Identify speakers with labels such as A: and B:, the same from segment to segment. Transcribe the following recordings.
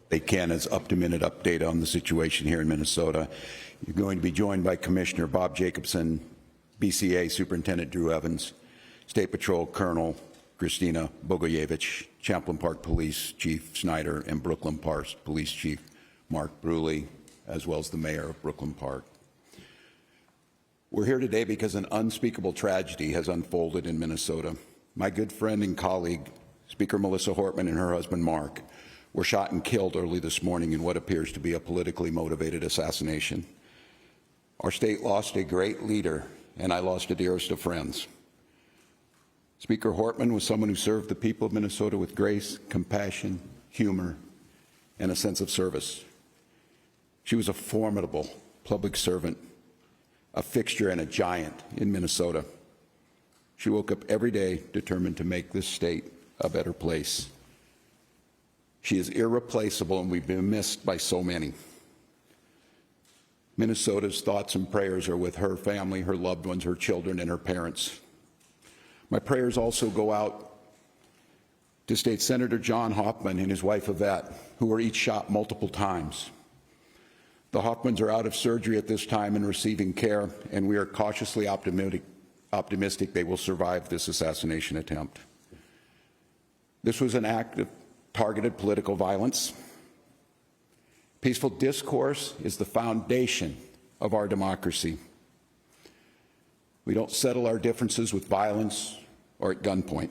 A: they can as up-to-minute update on the situation here in Minnesota. You're going to be joined by Commissioner Bob Jacobson, BCA Superintendent Drew Evans, State Patrol Colonel Christina Bogoyevich, Champlain Park Police Chief Snyder, and Brooklyn Park Police Chief Mark Bruley, as well as the Mayor of Brooklyn Park. We're here today because an unspeakable tragedy has unfolded in Minnesota. My good friend and colleague, Speaker Melissa Hortman, and her husband Mark were shot and killed early this morning in what appears to be a politically motivated assassination. Our state lost a great leader, and I lost a dearest of friends. Speaker Hortman was someone who served the people of Minnesota with grace, compassion, humor, and a sense of service. She was a formidable public servant, a fixture and a giant in Minnesota. She woke up every day determined to make this state a better place. She is irreplaceable, and we've been missed by so many. Minnesota's thoughts and prayers are with her family, her loved ones, her children, and her parents. My prayers also go out to State Senator John Hoffman and his wife Yvette, who were each shot multiple times. The Hoffmans are out of surgery at this time and receiving care, and we are cautiously optimistic they will survive this assassination attempt. This was an act of targeted political violence. Peaceful discourse is the foundation of our democracy. We don't settle our differences with violence or at gunpoint.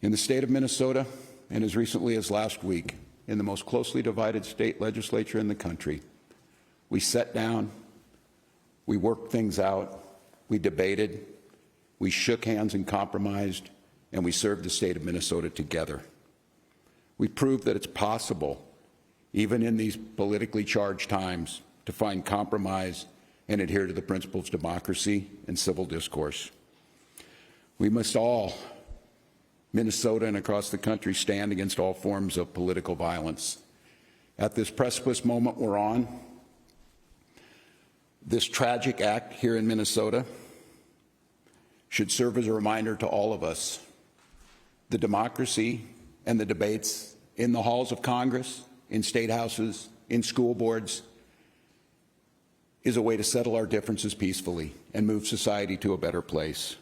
A: In the state of Minnesota, and as recently as last week, in the most closely divided state legislature in the country, we sat down, we worked things out, we debated, we shook hands and compromised, and we served the state of Minnesota together. We proved that it's possible, even in these politically charged times, to find compromise and adhere to the principles of democracy and civil discourse. We must all, Minnesota and across the country, stand against all forms of political violence. At this precipice moment we're on, this tragic act here in Minnesota should serve as a reminder to all of us. The democracy and the debates in the halls of Congress, in state houses, in school boards, is a way to settle our differences peacefully and move society to a better place.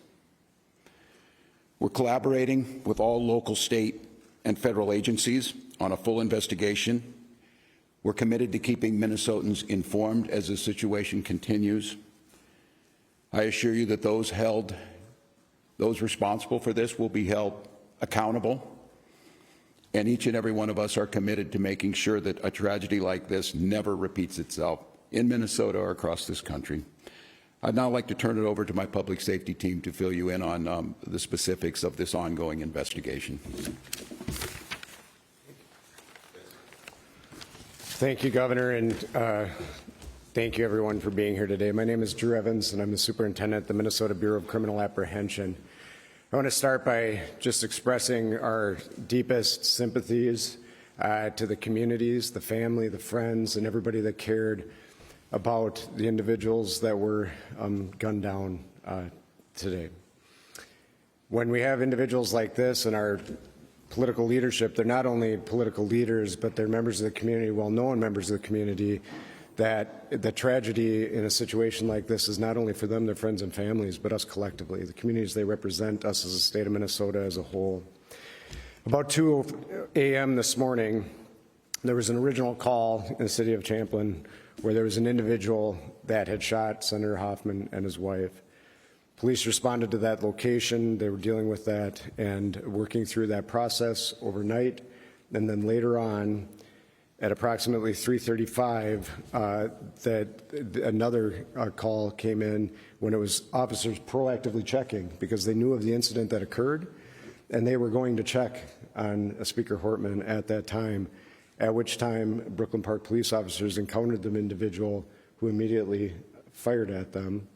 A: We're collaborating with all local, state, and federal agencies on a full investigation. We're committed to keeping Minnesotans informed as the situation continues. I assure you that those responsible for this will be held accountable, and each and every one of us are committed to making sure that a tragedy like this never repeats itself in Minnesota or across this country. I'd now like to turn it over to my public safety team to fill you in on the specifics of this ongoing investigation.
B: Thank you, Governor, and thank you everyone for being here today. My name is Drew Evans, and I'm the superintendent at the Minnesota Bureau of Criminal Apprehension. I want to start by just expressing our deepest sympathies to the communities, the family, the friends, and everybody that cared about the individuals that were gunned down today. When we have individuals like this in our political leadership, they're not only political leaders, but they're members of the community, well-known members of the community, that the tragedy in a situation like this is not only for them, their friends and families, but us collectively, the communities they represent, us as a state of Minnesota as a whole. About 2 a.m. this morning, there was an original call in the city of Champlain where there was an individual that had shot Senator Hoffman and his wife. Police responded to that location. They were dealing with that and working through that process overnight. And then later on, at approximately 3:35, that another call came in when it was officers proactively checking because they knew of the incident that occurred, and they were going to check on Speaker Hortman at that time, at which time Brooklyn Park police officers encountered the individual who immediately fired at them,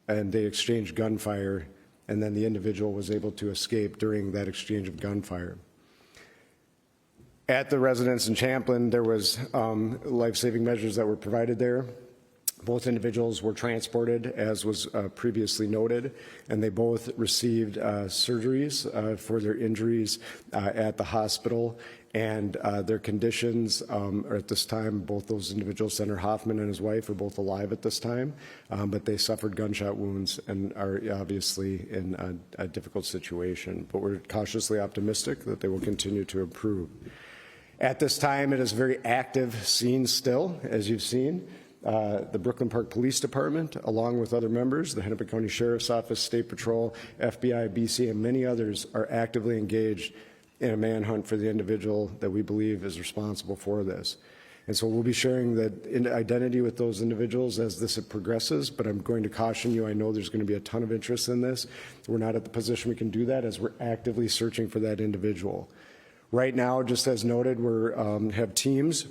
B: and they exchanged gunfire, and then the individual was able to escape during that exchange of gunfire. At the residence in Champlain, there was life-saving measures that were provided there. Both individuals were transported, as was previously noted, and they both received surgeries for their injuries at the hospital. and their conditions are at this time, both those individuals, Senator Hoffman and his wife, are both alive at this time, but they suffered gunshot wounds and are obviously in a difficult situation. But we're cautiously optimistic that they will continue to improve. At this time, it is a very active scene still, as you've seen. The Brooklyn Park Police Department, along with other members, the Hennepin County Sheriff's Office, State Patrol, FBI, BC, and many others are actively engaged in a manhunt for the individual that we believe is responsible for this. And so we'll be sharing the identity with those individuals as this progresses, but I'm going to caution you, I know there's going to be a ton of interest in this. We're not at the position we can do that as we're actively searching for that individual. Right now, just as noted, we have teams.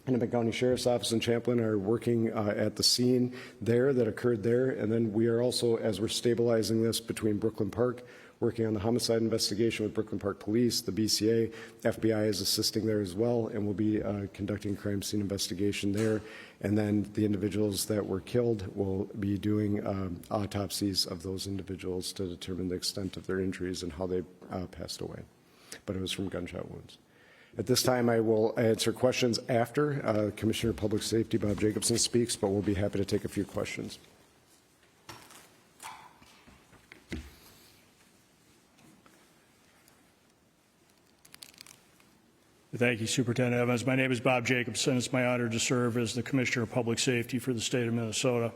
B: Hennepin County Sheriff's Office and Champlain are working at the scene there that occurred there. And then we are also, as we're stabilizing this between Brooklyn Park, working on the homicide investigation with Brooklyn Park Police, the BCA, FBI is assisting there as well, and we'll be conducting a crime scene investigation there. And then the individuals that were killed will be doing autopsies of those individuals to determine the extent of their injuries and how they passed away. But it was from gunshot wounds. At this time, I will answer questions after Commissioner of Public Safety Bob Jacobson speaks, but we'll be happy to take a few questions.
C: Thank you, Superintendent Evans. My name is Bob Jacobson. It's my honor to serve as the Commissioner of Public Safety for the state of Minnesota.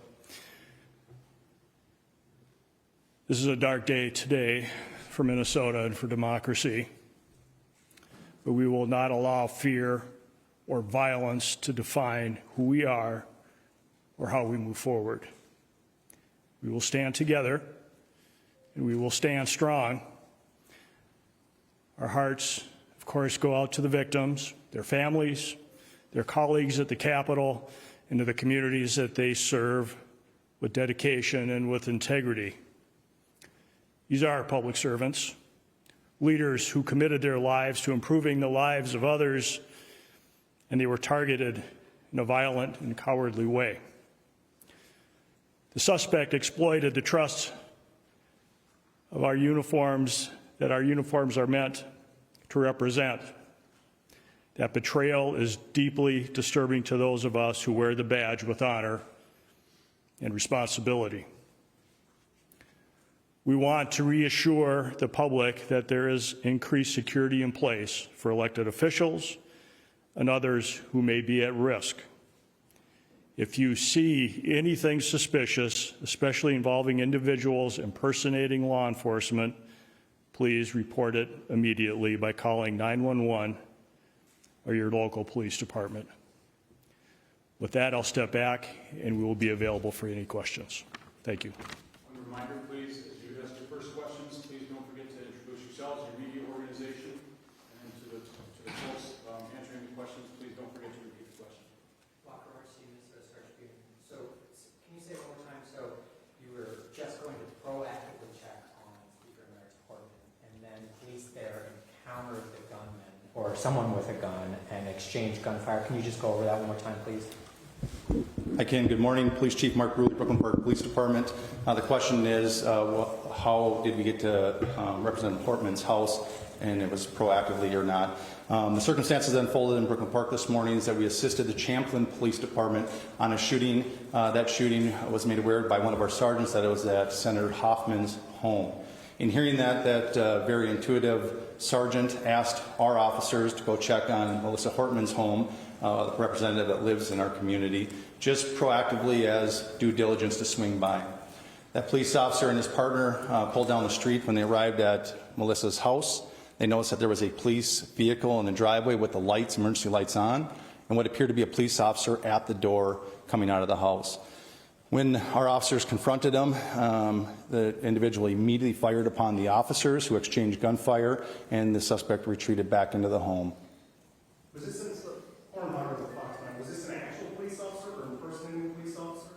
C: This is a dark day today for Minnesota and for democracy, but we will not allow fear or violence to define who we are or how we move forward. We will stand together and we will stand strong. Our hearts, of course, go out to the victims, their families, their colleagues at the Capitol, and to the communities that they serve with dedication and with integrity. These are public servants, leaders who committed their lives to improving the lives of others, and they were targeted in a violent and cowardly way. The suspect exploited the trust of our uniforms, that our uniforms are meant to represent. That betrayal is deeply disturbing to those of us who wear the badge with honor and responsibility. We want to reassure the public that there is increased security in place for elected officials and others who may be at risk. If you see anything suspicious, especially involving individuals impersonating law enforcement, please report it immediately by calling 911 or your local police department. With that, I'll step back and we will be available for any questions. Thank you.
D: One reminder, please, as you ask your first questions, please don't forget to introduce yourselves, your media organization, and to the folks answering the questions, please don't forget to repeat the question.
E: So can you say it one more time? So you were just going to proactively check on Speaker Merritt's apartment, and then police there encountered the gunman or someone with a gun and exchanged gunfire. Can you just go over that one more time, please?
F: I can. Good morning. Police Chief Mark Bruley, Brooklyn Park Police Department. The question is, how did we get to Representative Portman's house, and it was proactively or not. The circumstances that unfolded in Brooklyn Park this morning is that we assisted the Champlain Police Department on a shooting. That shooting was made aware by one of our sergeants that it was at Senator Hoffman's home. In hearing that very intuitive sergeant asked our officers to go check on Melissa Hortman's home, a representative that lives in our community, just proactively as due diligence to swing by. That police officer and his partner pulled down the street when they arrived at Melissa's house. They noticed that there was a police vehicle in the driveway with the lights, emergency lights on, and what appeared to be a police officer at the door coming out of the house. When our officers confronted him, the individual immediately fired upon the officers, who exchanged gunfire, and the suspect retreated back into the home.
D: Was this an actual police officer or impersonating a police officer?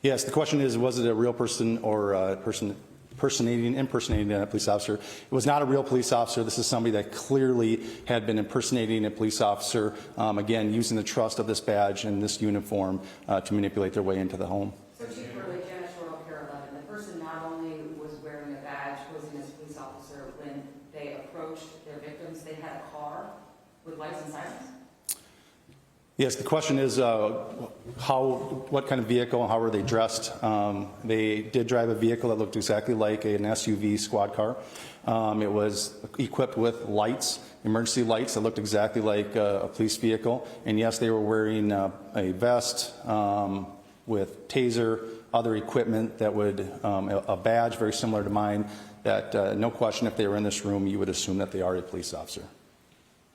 F: Yes, the question is, was it a real person or a person impersonating a police officer? It was not a real police officer. This is somebody that clearly had been impersonating a police officer, again, using the trust of this badge and this uniform to manipulate their way into the home.
G: So Chief Burley, Janice Shortle, Pier 11, the person not only was wearing a badge, posing as a police officer, when they approached their victims, they had a car lights and sirens?
F: Yes, the question is what kind of vehicle and how were they dressed? They did drive a vehicle that looked exactly like an SUV squad car. It was equipped with lights, emergency lights that looked exactly like a police vehicle. And yes, they were wearing a vest with taser, other equipment that would, a badge very similar to mine, that no question if they were in this room, you would assume that they are a police officer.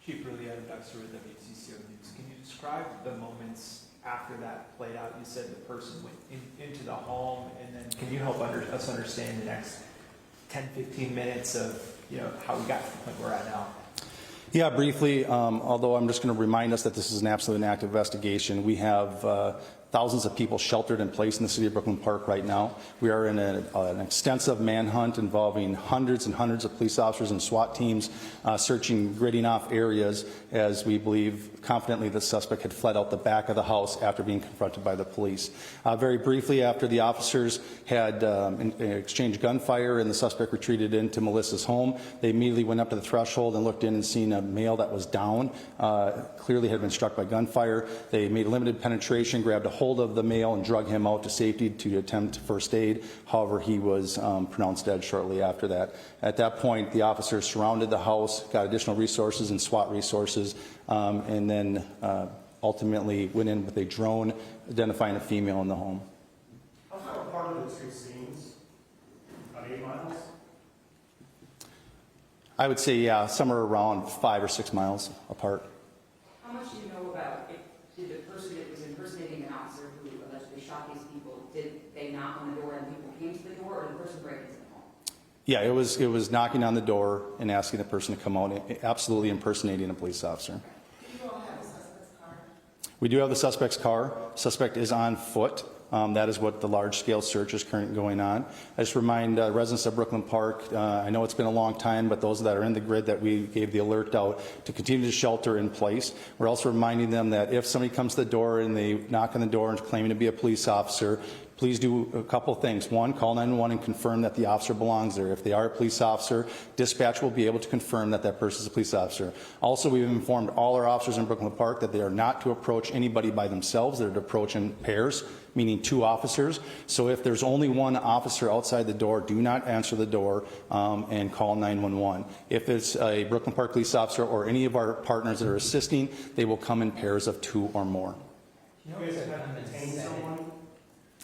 H: Chief Roulier, Dr. with WCCO News. Can you describe the moments after that played out? You said the person went into the home, and then can you help us understand the next 10, 15 minutes of how we got to the point we're at now?
F: Yeah, briefly, although I'm just going to remind us that this is an absolutely an active investigation. We have thousands of people sheltered in place in the city of Brooklyn Park right now. We are in an extensive manhunt involving hundreds and hundreds of police officers and SWAT teams searching, gridding off areas as we believe confidently the suspect had fled out the back of the house after being confronted by the police. Very briefly, after the officers had exchanged gunfire and the suspect retreated into Melissa's home, they immediately went up to the threshold and looked in and seen a male that was down, clearly had been struck by gunfire. They made limited penetration, grabbed a hold of the male and drug him out to safety to attempt first aid. However, he was pronounced dead shortly after that. At that point, the officers surrounded the house, got additional resources and SWAT resources, and then ultimately went in with a drone identifying a female in the home.
D: How far apart are the two scenes? About 8 miles?
F: I would say, yeah, somewhere around 5 or 6 miles apart.
G: How much do you know about did the person that was impersonating an officer who allegedly shot these people, did they knock on the door and people came to the door, or did the person break into the home?
F: Yeah, it was knocking on the door and asking the person to come out, absolutely impersonating a police officer.
G: Do you all have the suspect's car?
F: We do have the suspect's car. Suspect is on foot. That is what the large-scale search is currently going on. I just remind residents of Brooklyn Park, I know it's been a long time, but those that are in the grid that we gave the alert out to continue to shelter in place. We're also reminding them that if somebody comes to the door and they knock on the door and claiming to be a police officer, please do a couple things. One, call 911 and confirm that the officer belongs there. If they are a police officer, dispatch will be able to confirm that that person is a police officer. Also, we've informed all our officers in Brooklyn Park that they are not to approach anybody by themselves. They're to approach in pairs, meaning 2 officers. So if there's only 1 officer outside the door, do not answer the door and call 911. If it's a Brooklyn Park police officer or any of our partners that are assisting, they will come in pairs of 2 or more.
E: Do you know if the gunman said anything?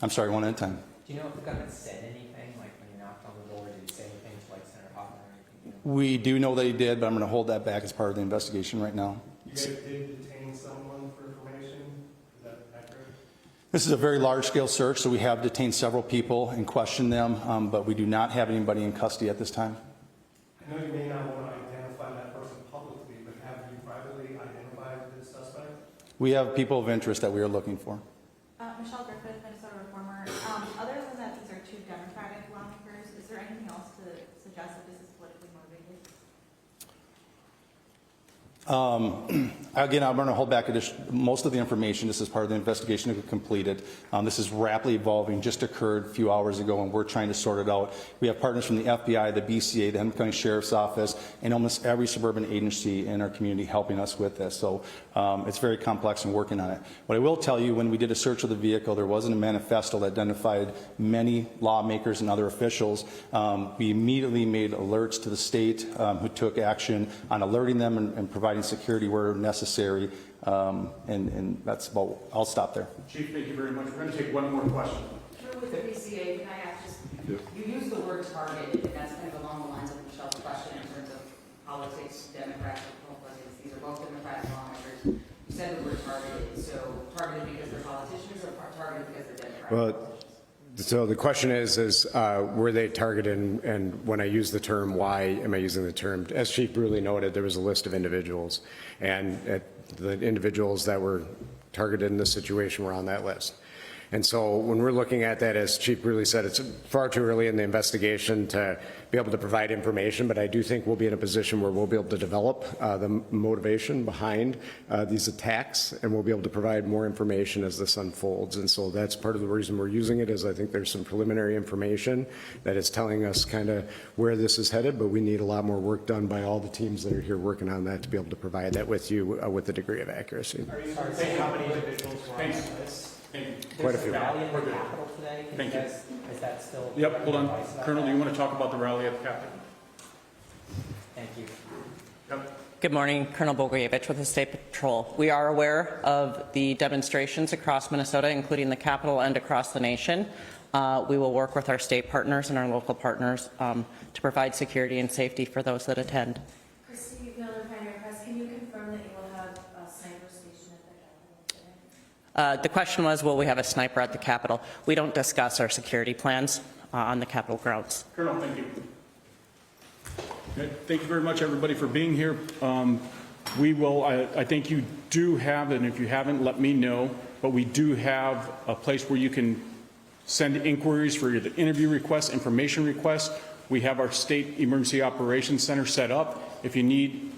F: I'm sorry, one at a time.
E: Do you know if the gunman said anything, like when you knocked on the door, did he say anything to like Senator Hoffman or anything?
F: We do know that he did, but I'm going to hold that back as part of the investigation right now.
D: You guys did detain someone for information? Is that accurate?
F: This is a very large-scale search, so we have detained several people and questioned them, but we do not have anybody in custody at this time.
D: I know you may not want to identify that person publicly, but have you privately identified the suspect?
F: We have people of interest that we are looking for.
I: Michelle Griffith, Minnesota Reformer. Other than that, these are 2 Democratic lawmakers. Is there anything else to suggest that this is politically motivated?
F: Again, I'm going to hold back most of the information. This is part of the investigation that we completed. This is rapidly evolving, just occurred a few hours ago, and we're trying to sort it out. We have partners from the FBI, the BCA, the Hennepin County Sheriff's Office, and almost every suburban agency in our community helping us with this. So it's very complex and working on it. What I will tell you, when we did a search of the vehicle, there wasn't a manifesto that identified many lawmakers and other officials. We immediately made alerts to the state who took action on alerting them and providing security where necessary, and that's about, I'll stop there.
D: Chief, thank you very much. We're going to take one more question.
G: Sure, with the PCA, can I ask you use the word targeted, and that's kind of along the lines of Michelle's question in terms of politics, Democrats, Republicans. These are both Democratic lawmakers. You said the word targeted, so targeted because they're politicians or targeted because they're Democratic?
B: Well, so the question is were they targeted, and when I use the term, why am I using the term? As Chief Bruley noted, there was a list of individuals, and the individuals that were targeted in this situation were on that list. And so when we're looking at that, as Chief Bruley said, it's far too early in the investigation to be able to provide information, but I do think we'll be in a position where we'll be able to develop the motivation behind these attacks, and we'll be able to provide more information as this unfolds. And so that's part of the reason we're using it, is I think there's some preliminary information that is telling us kind of where this is headed, but we need a lot more work done by all the teams that are here working on that to be able to provide that with you with a degree of accuracy.
H: Are you saying how many individuals were on that list?
B: Quite a few.
E: There's a rally at the Capitol today.
D: Thank you.
E: Is that still?
D: Yep, hold on.
E: advice about
D: Colonel, do you
E: that?
D: want to talk about the rally at the Capitol?
E: Thank you.
D: Yep.
J: Good morning, Colonel Bogoyevich with the State Patrol. We are aware of the demonstrations across Minnesota, including the Capitol and across the nation. We will work with our state partners and our local partners to provide security and safety for those that attend.
K: Christy Miller, Primary Press, can you confirm that you will have a sniper station at the Capitol today?
J: The question was, will we have a sniper at the Capitol? We don't discuss our security plans on the Capitol grounds.
D: Colonel, thank you. Okay, thank you very much, everybody, for being here. We will, I think you do have, and if you haven't, let me know, but we do have a place where you can send inquiries for the interview requests, information requests. We have our State Emergency Operations Center set up. If you need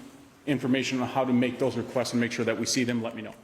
D: information on how to make those requests and make sure that we see them, let me know.